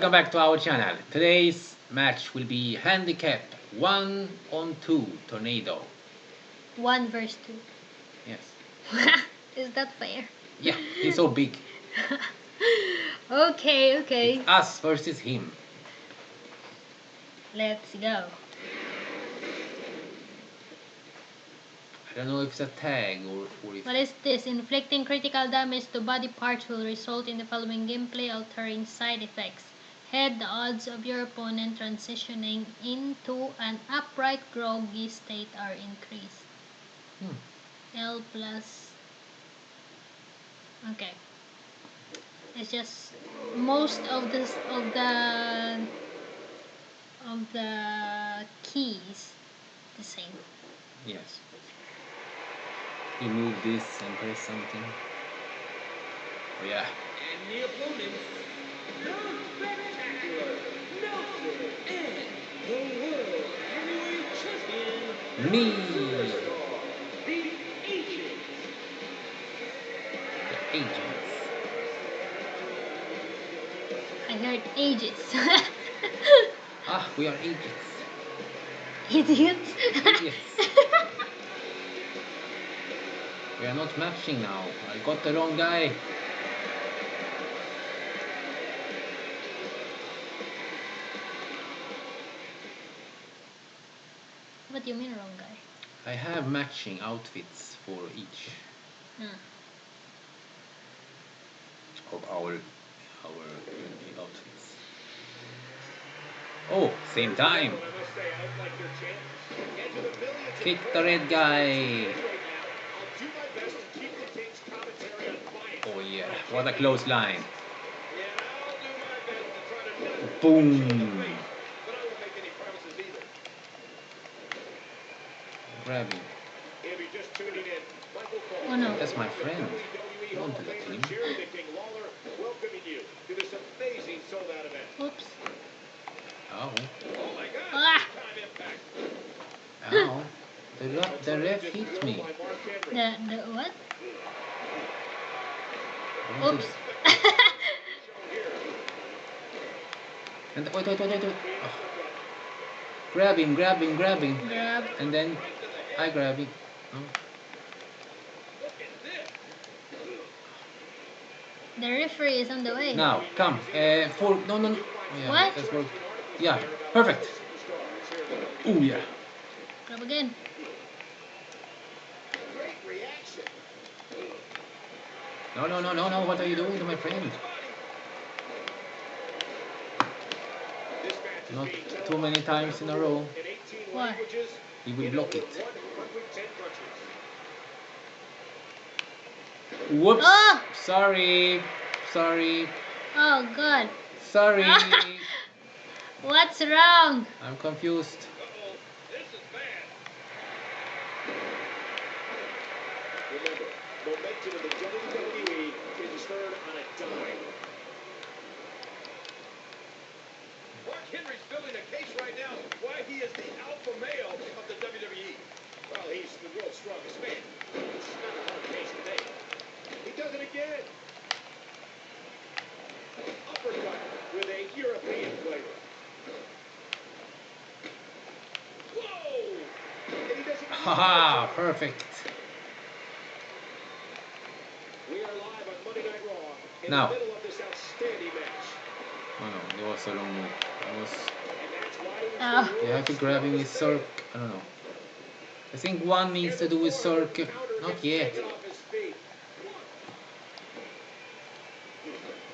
Welcome back to our channel. Today's match will be Handicap 1-on-2 Tornado. 1 versus 2. Yes. Is that fair? Yeah, he's so big. Okay. It's us versus him. Let's go. I don't know if it's a tag or if... What is this? Inflicting critical damage to body parts will result in the following gameplay altering side effects. Head, the odds of your opponent transitioning into an upright groggy state are increased. L plus... Okay. It's just most of the keys the same. Yes. You move this and press something. Oh yeah. And the opponents, the spectacular, melted, and the world heavyweight champion, Me. superstar, the Agents. The Agents. I heard ages. Ah, we are agents. Idiots. Idiots. We are not matching now. I got the wrong guy. What do you mean wrong guy? I have matching outfits for each of our outfits. Oh, same time. Kick the red guy. Oh yeah, what a close line. Boom. Grab him. Oh no. That's my friend. Don't do that to him. Oops. Ow. Ah! Ow. The ref hit me. The what? I wanted- Oops. And wait. Oh. Grab him. Grab. And then I grab him. Oh. The referee is on the way. Now, come. No. Oh, yeah, What? that's work. Yeah, perfect. Oh yeah. Grab again. No. What are you doing to my friend? Not too many times in a row. What? He will block it. Whoops. Oh! Sorry. Oh god. Sorry. What's wrong? I'm confused. Remember, momentum in the WWE is turned on a dime. Mark Henry's building a case right now why he is the alpha male of the WWE. Well, he's the world's strongest man. It's not a hard case to make. He does it again. Uppercut with a European flavor. Whoa! And he doesn't. Haha, perfect. We are live on Monday Night Raw in Now. the middle of this outstanding match. Oh no, there was a long move. And that's why we Oh. You have to grab him with circ. I don't know. I think one needs to do with circ. Not yet.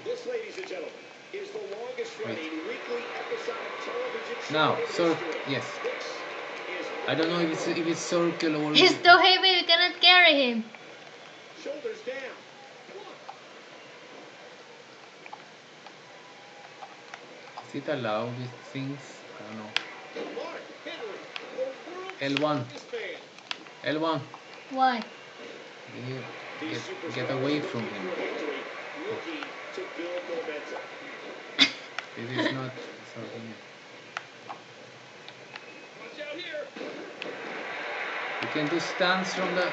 This, ladies and gentlemen, is the longest running weekly episodic television show. Now, in circ. history. Yes. This is I don't know if it's circle or. He's too heavy, we cannot carry him. shoulders down. Is it allowed with things? I don't know. Mark Henry, the L1. world's strongest man. L1. Why? Get away from him. Looking to build momentum. This is not something. Watch out here. You can do stance from the.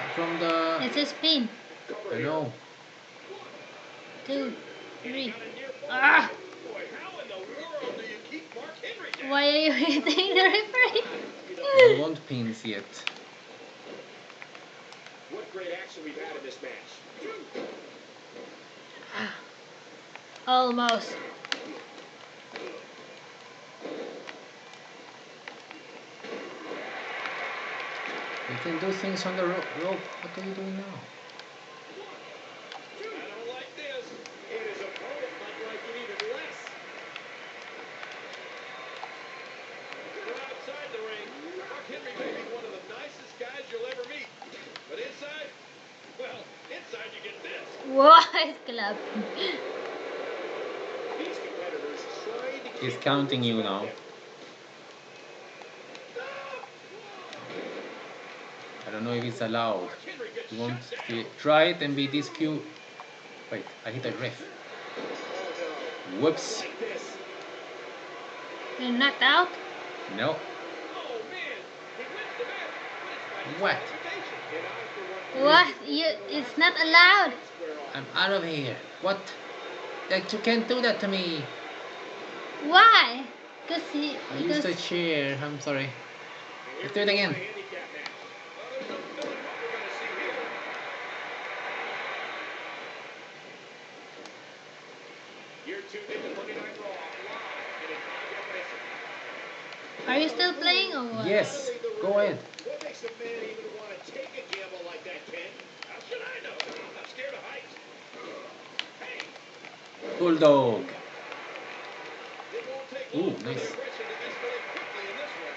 It's a spin. I know. 2, 3. Ah! Boy, how in the world Why are you hitting the referee? I don't want pins yet. What great action we've had in this match. Almost. You can do things on the rope. What are you doing now? I don't like this. And his opponent might like it even less. From outside the ring, Mark Henry may be one of the nicest guys you'll ever meet. But inside, well, inside you get this. What club? These competitors trying to He's keep counting you their now. wits I don't know if it's allowed. Mark Henry gets You want shut to down. try it and be DQ? Wait, I hit a ref. Oh, no. Whoops. Like this. You're knocked out? No. Oh, man. He wins the match, but it's by What? disqualification. And I, for one, What? It's not allowed. square off. I'm out of here. What? Like, you can't do that to me. Why? I used a chair. I'm sorry. Let's do it again. Handicap match. Well, there's no telling what we're going to see here. You're tuned into Monday Night Raw live and in high definition. Are you still playing or what? Yes. Go ahead. What makes a man even want to take a gamble like that, Ken? How should I know? I'm scared of heights. Hey, Bulldog. it won't take Ooh, long for the nice. aggression to escalate quickly in this one.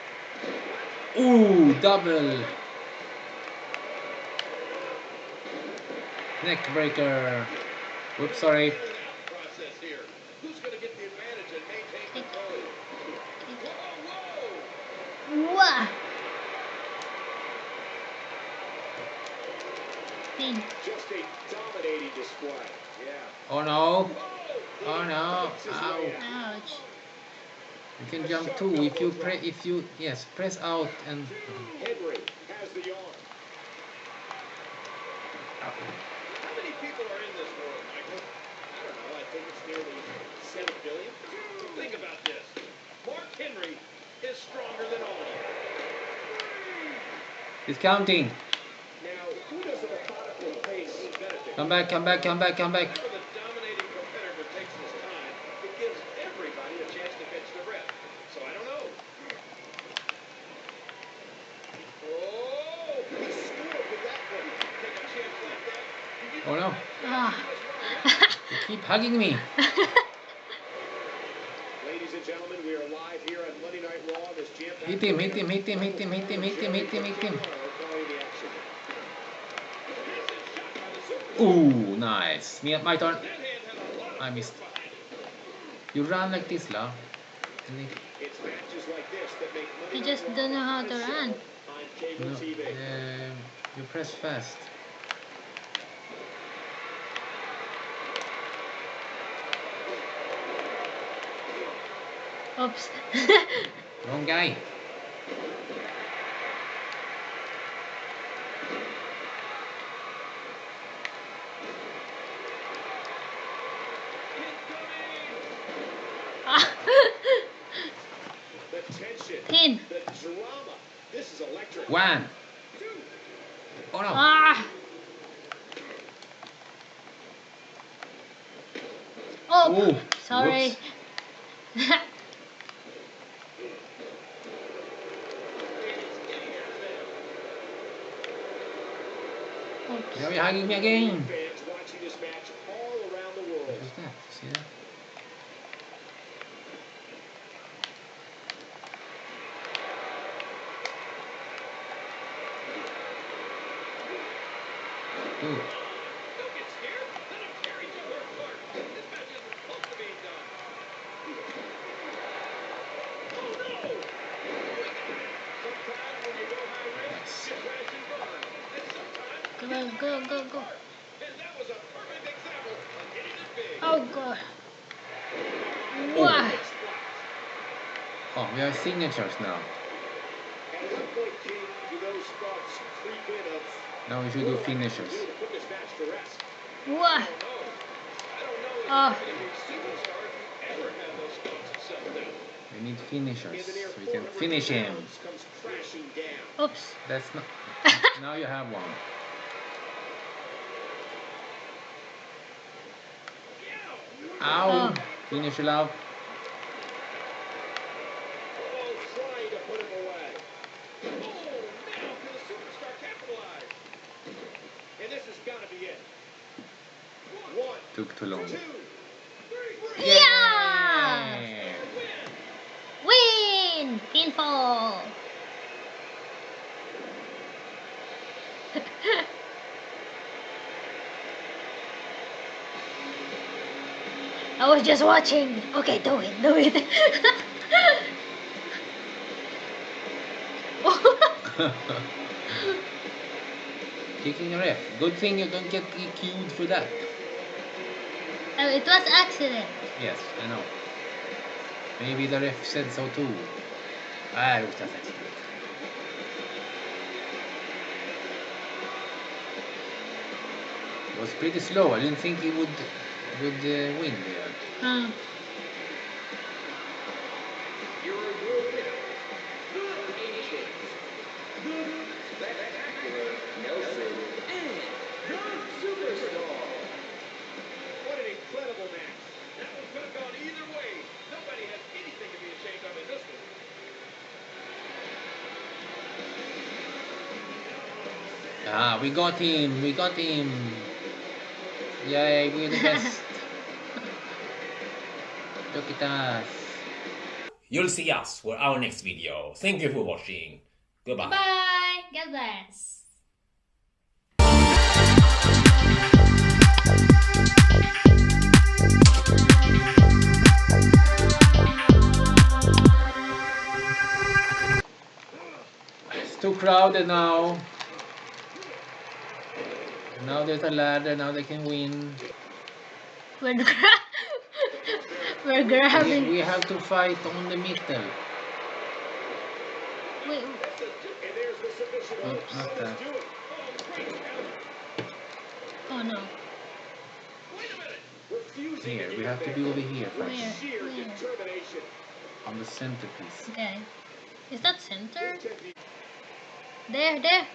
Ooh, double. Neck breaker. Whoops, sorry. In and out process here. Who's going to get the advantage and maintain control? Whoa, whoa! Wah! Pin. Just a dominating display. Yeah. Oh no. Whoa! Oh no. Works his Ow. way out. Ouch. You can jump too if you press out and Henry has the arm. How many people are in this world, Michael? I don't know. I think it's nearly 7 billion. Think about this. Mark Henry is stronger than all. it's counting. Now, who does a methodical pace benefit? Come back, come back, come back, come back. Whenever the dominating competitor takes his time, it gives everybody a chance to catch their breath. So I don't know. Oh, he scored with that one. Take a chance like that. You Oh no. Ah. You keep hugging me. Ladies and gentlemen, we are live here on Monday Night Raw. This jam-packed Hit him, hit arena. him, hit him, hit him, hit him, hit him, hit him, hit him. Calling the action. Ooh, nice. My turn. That hand had a lot of I missed. force behind it. You run like this, la. And It's matches like this that make Monday You Night just Raw don't know the how to hottest run. show on cable no, TV. you press fast. Oops. Wrong guy. The tension, Pin. the drama. This is electric. One. Two. Oh no. Ah. Oh, Ooh, sorry. Oops. Now you're hugging me again. Fans watching this match all around the world. What's that? See that? Ooh. Don't get scared. Let them tear each other apart. This match isn't close to being done. Oh no! Sometimes when you go high risk, you crash and burn. And sometimes Come on, go, go, go. and that was a perfect example of hitting it big. Oh god. Wah. Big splash. Oh, we have signatures now. At what point, King, do those thoughts creep in of Now we should do finishers. do to put this match to rest? Wah. I don't know. I don't know if Oh. you're a superstar if you ever have those thoughts of self-doubt. We need finishers, And the near so we can 400 finish him. pounds comes crashing down. Oops. That's not. Now you have one. Ow! Oh. Finish it up. Oh, trying to put him away. Oh, now can the superstar capitalize? And this has got to be it. One, Took too long. 2, 3. Yeah! Yay! Win! Pinfall! I was just watching. Okay, do it, do it. Kicking a ref. Good thing you don't get queued for that. It was accident. Yes, I know. Maybe the ref said so too. Ah, it was just accident. It was pretty slow. I didn't think he would win there. Hmm. Your winner, the Ancients, the spectacular Nelson, and the Superstar. What an incredible match. That one could have gone either way. Nobody has anything to be ashamed of in this one. Ah, we got him. We got him. Yay, we're the best. Look at us. You'll see us for our next video. Thank you for watching. Goodbye. Bye! God bless. It's too crowded now. Now there's a ladder. Now they can win. We're, we're grabbing. We have to fight on the middle. Wait, And there's the submission Oh, hooks. not Let's that. do it. Oh, great counter. oh no. Wait a minute. Refusing Here, to we give have to back. be over here With first. sheer Where? determination. On the centerpiece. Okay. Is that center? This can be There, there.